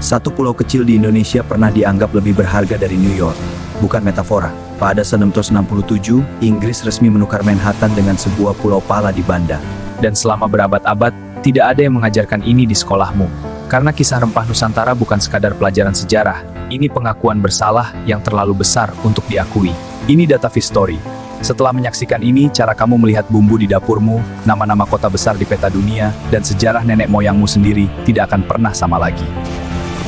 Satu pulau kecil di Indonesia pernah dianggap lebih berharga dari New York. Bukan metafora. Pada 1667, Inggris resmi menukar Manhattan dengan sebuah pulau pala di Banda. Dan selama berabad-abad, tidak ada yang mengajarkan ini di sekolahmu. Karena kisah rempah Nusantara bukan sekadar pelajaran sejarah, ini pengakuan bersalah yang terlalu besar untuk diakui. Ini data History. Setelah menyaksikan ini, cara kamu melihat bumbu di dapurmu, nama-nama kota besar di peta dunia, dan sejarah nenek moyangmu sendiri tidak akan pernah sama lagi.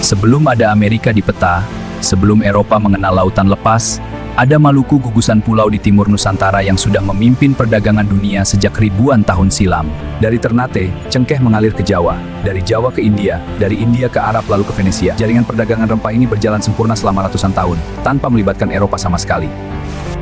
Sebelum ada Amerika di peta, sebelum Eropa mengenal lautan lepas, ada Maluku, gugusan pulau di timur Nusantara yang sudah memimpin perdagangan dunia sejak ribuan tahun silam. Dari Ternate, cengkeh mengalir ke Jawa, dari Jawa ke India, dari India ke Arab lalu ke Venesia. Jaringan perdagangan rempah ini berjalan sempurna selama ratusan tahun, tanpa melibatkan Eropa sama sekali.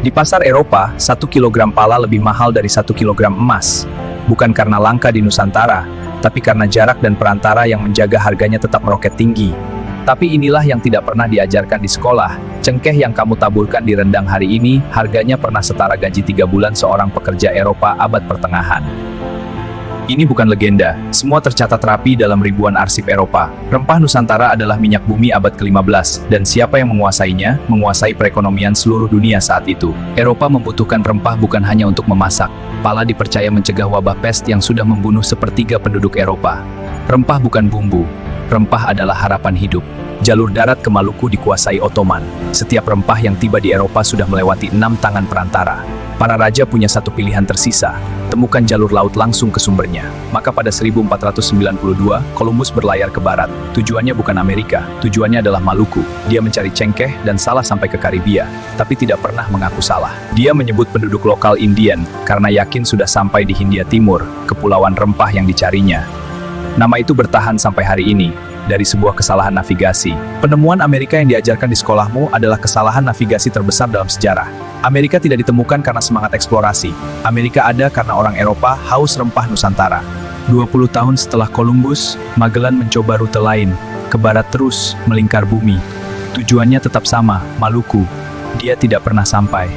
Di pasar Eropa, 1 kilogram pala lebih mahal dari 1 kilogram emas. Bukan karena langka di Nusantara, tapi karena jarak dan perantara yang menjaga harganya tetap meroket tinggi. Tapi inilah yang tidak pernah diajarkan di sekolah. Cengkeh yang kamu taburkan di rendang hari ini, harganya pernah setara gaji 3 bulan seorang pekerja Eropa abad pertengahan. Ini bukan legenda, semua tercatat rapi dalam ribuan arsip Eropa. Rempah Nusantara adalah minyak bumi abad ke-15, dan siapa yang menguasainya, menguasai perekonomian seluruh dunia saat itu. Eropa membutuhkan rempah bukan hanya untuk memasak. Pala dipercaya mencegah wabah pest yang sudah membunuh sepertiga penduduk Eropa. Rempah bukan bumbu, rempah adalah harapan hidup. Jalur darat ke Maluku dikuasai Ottoman. Setiap rempah yang tiba di Eropa sudah melewati 6 tangan perantara. Para raja punya satu pilihan tersisa, temukan jalur laut langsung ke sumbernya. Maka pada 1492, Columbus berlayar ke barat. Tujuannya bukan Amerika, tujuannya adalah Maluku. Dia mencari cengkeh dan salah sampai ke Karibia, tapi tidak pernah mengaku salah. Dia menyebut penduduk lokal Indian, karena yakin sudah sampai di Hindia Timur, kepulauan rempah yang dicarinya. Nama itu bertahan sampai hari ini, dari sebuah kesalahan navigasi. Penemuan Amerika yang diajarkan di sekolahmu adalah kesalahan navigasi terbesar dalam sejarah. Amerika tidak ditemukan karena semangat eksplorasi. Amerika ada karena orang Eropa haus rempah Nusantara. 20 tahun setelah Columbus, Magellan mencoba rute lain, ke barat terus, melingkar bumi. Tujuannya tetap sama, Maluku. Dia tidak pernah sampai.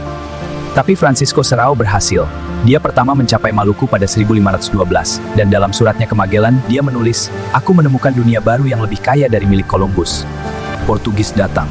Tapi Francisco Serrao berhasil. Dia pertama mencapai Maluku pada 1512, dan dalam suratnya ke Magellan, dia menulis, "Aku menemukan dunia baru yang lebih kaya dari milik Columbus." Portugis datang,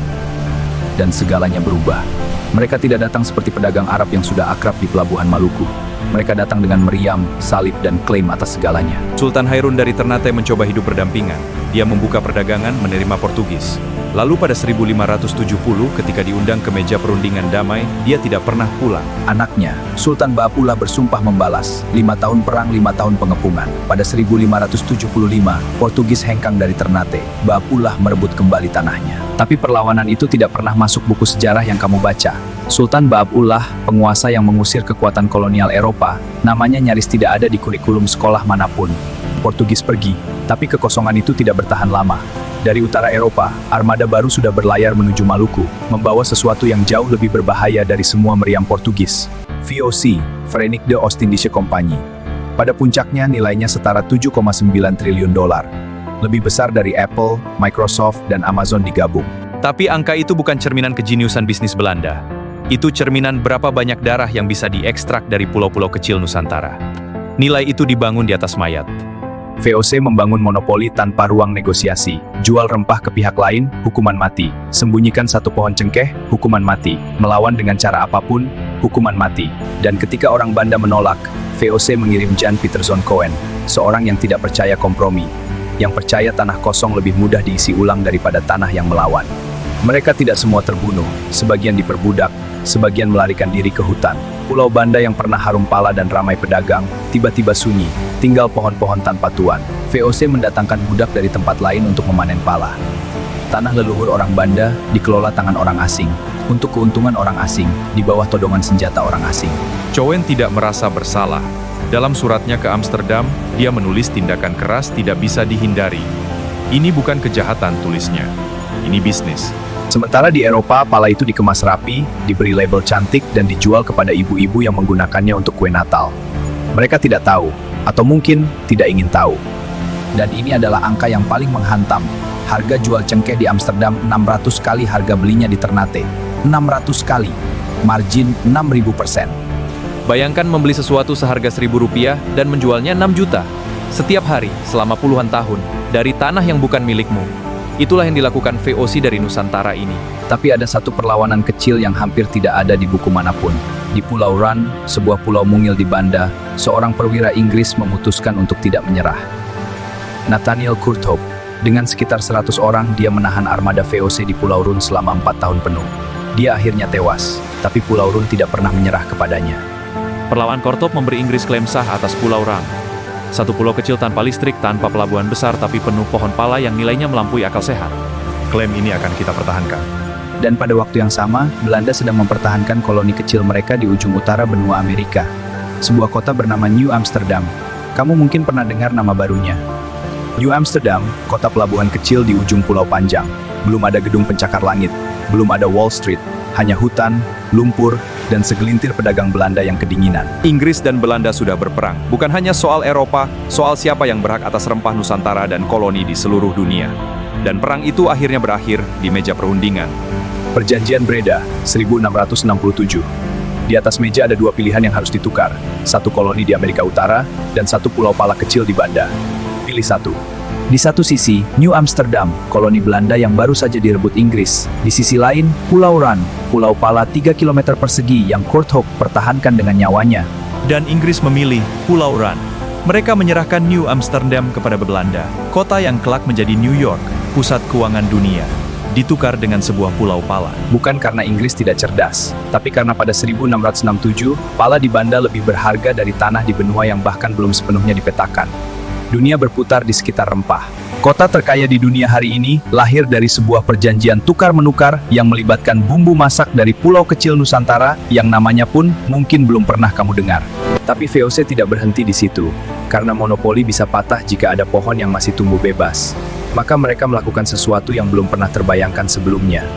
dan segalanya berubah. Mereka tidak datang seperti pedagang Arab yang sudah akrab di pelabuhan Maluku. Mereka datang dengan meriam, salib, dan klaim atas segalanya. Sultan Hairun dari Ternate mencoba hidup berdampingan. Dia membuka perdagangan menerima Portugis. Lalu pada 1570, ketika diundang ke meja perundingan damai, dia tidak pernah pulang. Anaknya, Sultan Baapullah bersumpah membalas, 5 tahun perang, 5 tahun pengepungan. Pada 1575, Portugis hengkang dari Ternate. Baapullah merebut kembali tanahnya. Tapi perlawanan itu tidak pernah masuk buku sejarah yang kamu baca. Sultan Baapullah, penguasa yang mengusir kekuatan kolonial Eropa, namanya nyaris tidak ada di kurikulum sekolah manapun. Portugis pergi, tapi kekosongan itu tidak bertahan lama. Dari utara Eropa, armada baru sudah berlayar menuju Maluku, membawa sesuatu yang jauh lebih berbahaya dari semua meriam Portugis. VOC, Verenigde Ostindische Compagnie. Pada puncaknya nilainya setara 7,9 triliun dolar. Lebih besar dari Apple, Microsoft, dan Amazon digabung. Tapi angka itu bukan cerminan kejeniusan bisnis Belanda. Itu cerminan berapa banyak darah yang bisa diekstrak dari pulau-pulau kecil Nusantara. Nilai itu dibangun di atas mayat. VOC membangun monopoli tanpa ruang negosiasi. Jual rempah ke pihak lain, hukuman mati. Sembunyikan satu pohon cengkeh, hukuman mati. Melawan dengan cara apapun, hukuman mati. Dan ketika orang Banda menolak, VOC mengirim Jan Pieterszoon Coen, seorang yang tidak percaya kompromi, yang percaya tanah kosong lebih mudah diisi ulang daripada tanah yang melawan. Mereka tidak semua terbunuh, sebagian diperbudak, sebagian melarikan diri ke hutan. Pulau Banda yang pernah harum pala dan ramai pedagang, tiba-tiba sunyi, tinggal pohon-pohon tanpa tuan. VOC mendatangkan budak dari tempat lain untuk memanen pala. Tanah leluhur orang Banda dikelola tangan orang asing, untuk keuntungan orang asing, di bawah todongan senjata orang asing. Coen tidak merasa bersalah. Dalam suratnya ke Amsterdam, dia menulis tindakan keras tidak bisa dihindari. Ini bukan kejahatan, tulisnya. Ini bisnis. Sementara di Eropa, pala itu dikemas rapi, diberi label cantik, dan dijual kepada ibu-ibu yang menggunakannya untuk kue Natal. Mereka tidak tahu, atau mungkin tidak ingin tahu. Dan ini adalah angka yang paling menghantam. Harga jual cengkeh di Amsterdam 600 kali harga belinya di Ternate. 600 kali. Margin 6.000%. Bayangkan membeli sesuatu seharga Rp1.000 dan menjualnya 6 juta. Setiap hari, selama puluhan tahun, dari tanah yang bukan milikmu. Itulah yang dilakukan VOC dari Nusantara ini. Tapi ada satu perlawanan kecil yang hampir tidak ada di buku manapun. Di Pulau Run, sebuah pulau mungil di Banda, seorang perwira Inggris memutuskan untuk tidak menyerah. Nathaniel Courthope, dengan sekitar 100 orang, dia menahan armada VOC di Pulau Run selama 4 tahun penuh. Dia akhirnya tewas, tapi Pulau Run tidak pernah menyerah kepadanya. Perlawanan Courthope memberi Inggris klaim sah atas Pulau Run. Satu pulau kecil tanpa listrik, tanpa pelabuhan besar, tapi penuh pohon pala yang nilainya melampaui akal sehat. Klaim ini akan kita pertahankan. Dan pada waktu yang sama, Belanda sedang mempertahankan koloni kecil mereka di ujung utara benua Amerika. Sebuah kota bernama New Amsterdam. Kamu mungkin pernah dengar nama barunya. New Amsterdam, kota pelabuhan kecil di ujung pulau panjang. Belum ada gedung pencakar langit, belum ada Wall Street, hanya hutan, lumpur, dan segelintir pedagang Belanda yang kedinginan. Inggris dan Belanda sudah berperang, bukan hanya soal Eropa, soal siapa yang berhak atas rempah Nusantara dan koloni di seluruh dunia. Dan perang itu akhirnya berakhir di meja perundingan. Perjanjian Breda, 1667. Di atas meja ada 2 pilihan yang harus ditukar, satu koloni di Amerika Utara, dan satu pulau pala kecil di Banda. Pilih satu. Di satu sisi, New Amsterdam, koloni Belanda yang baru saja direbut Inggris. Di sisi lain, Pulau Run, pulau pala 3 km persegi yang Courthope pertahankan dengan nyawanya. Dan Inggris memilih Pulau Run. Mereka menyerahkan New Amsterdam kepada Belanda, kota yang kelak menjadi New York, pusat keuangan dunia, ditukar dengan sebuah pulau pala. Bukan karena Inggris tidak cerdas, tapi karena pada 1667, pala di Banda lebih berharga dari tanah di benua yang bahkan belum sepenuhnya dipetakan. Dunia berputar di sekitar rempah. Kota terkaya di dunia hari ini lahir dari sebuah perjanjian tukar-menukar yang melibatkan bumbu masak dari pulau kecil Nusantara yang namanya pun mungkin belum pernah kamu dengar. Tapi VOC tidak berhenti di situ, karena monopoli bisa patah jika ada pohon yang masih tumbuh bebas. Maka mereka melakukan sesuatu yang belum pernah terbayangkan sebelumnya.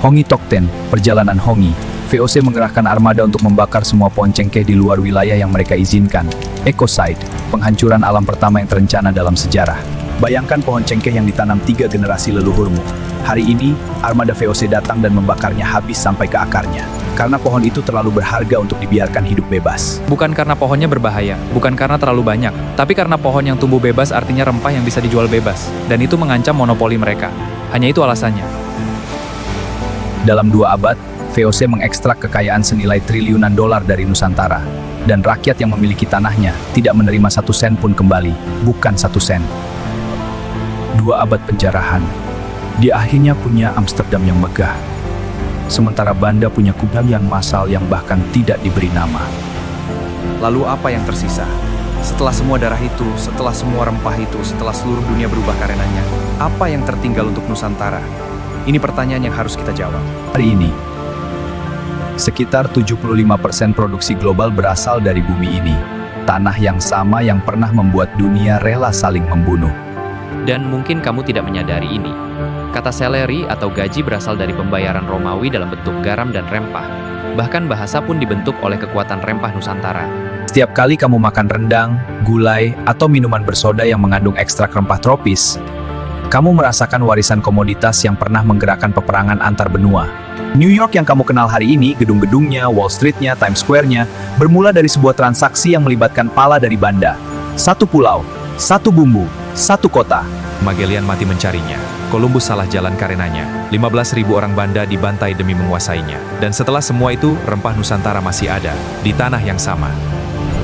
Hongi Tokten, perjalanan Hongi. VOC mengerahkan armada untuk membakar semua pohon cengkeh di luar wilayah yang mereka izinkan. Ecocide, penghancuran alam pertama yang terencana dalam sejarah. Bayangkan pohon cengkeh yang ditanam 3 generasi leluhurmu. Hari ini, armada VOC datang dan membakarnya habis sampai ke akarnya. Karena pohon itu terlalu berharga untuk dibiarkan hidup bebas. Bukan karena pohonnya berbahaya, bukan karena terlalu banyak, tapi karena pohon yang tumbuh bebas artinya rempah yang bisa dijual bebas, dan itu mengancam monopoli mereka. Hanya itu alasannya. Dalam 2 abad, VOC mengekstrak kekayaan senilai triliunan dolar dari Nusantara. Dan rakyat yang memiliki tanahnya tidak menerima 1 sen pun kembali, bukan 1 sen. 2 abad penjarahan. Dia akhirnya punya Amsterdam yang megah. Sementara Banda punya kuburan yang massal yang bahkan tidak diberi nama. Lalu apa yang tersisa? Setelah semua darah itu, setelah semua rempah itu, setelah seluruh dunia berubah karenanya, apa yang tertinggal untuk Nusantara? Ini pertanyaan yang harus kita jawab. Hari ini, sekitar 75% produksi global berasal dari bumi ini. Tanah yang sama yang pernah membuat dunia rela saling membunuh. Dan mungkin kamu tidak menyadari ini. Kata salary atau gaji berasal dari pembayaran Romawi dalam bentuk garam dan rempah. Bahkan bahasa pun dibentuk oleh kekuatan rempah Nusantara. Setiap kali kamu makan rendang, gulai, atau minuman bersoda yang mengandung ekstrak rempah tropis, kamu merasakan warisan komoditas yang pernah menggerakkan peperangan antar benua. New York yang kamu kenal hari ini, gedung-gedungnya, Wall Street-nya, Times Square-nya, bermula dari sebuah transaksi yang melibatkan pala dari Banda. Satu pulau, satu bumbu, satu kota. Magellan mati mencarinya. Columbus salah jalan karenanya. 15.000 orang Banda dibantai demi menguasainya. Dan setelah semua itu, rempah Nusantara masih ada, di tanah yang sama.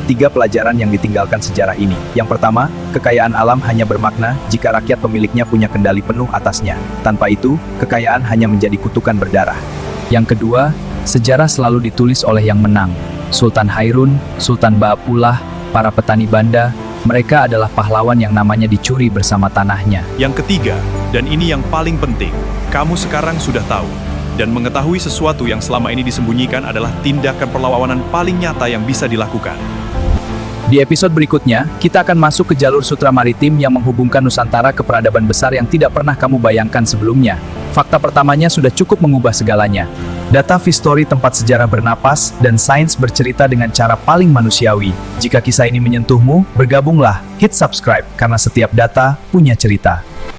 3 pelajaran yang ditinggalkan sejarah ini. Yang pertama, kekayaan alam hanya bermakna jika rakyat pemiliknya punya kendali penuh atasnya. Tanpa itu, kekayaan hanya menjadi kutukan berdarah. Yang kedua, sejarah selalu ditulis oleh yang menang. Sultan Hairun, Sultan Baapullah, para petani Banda, mereka adalah pahlawan yang namanya dicuri bersama tanahnya. Yang ketiga, dan ini yang paling penting, kamu sekarang sudah tahu. Dan mengetahui sesuatu yang selama ini disembunyikan adalah tindakan perlawanan paling nyata yang bisa dilakukan. Di episode berikutnya, kita akan masuk ke jalur sutra maritim yang menghubungkan Nusantara ke peradaban besar yang tidak pernah kamu bayangkan sebelumnya. Fakta pertamanya sudah cukup mengubah segalanya. Data History tempat sejarah bernapas dan sains bercerita dengan cara paling manusiawi. Jika kisah ini menyentuhmu, bergabunglah, hit subscribe, karena setiap data punya cerita.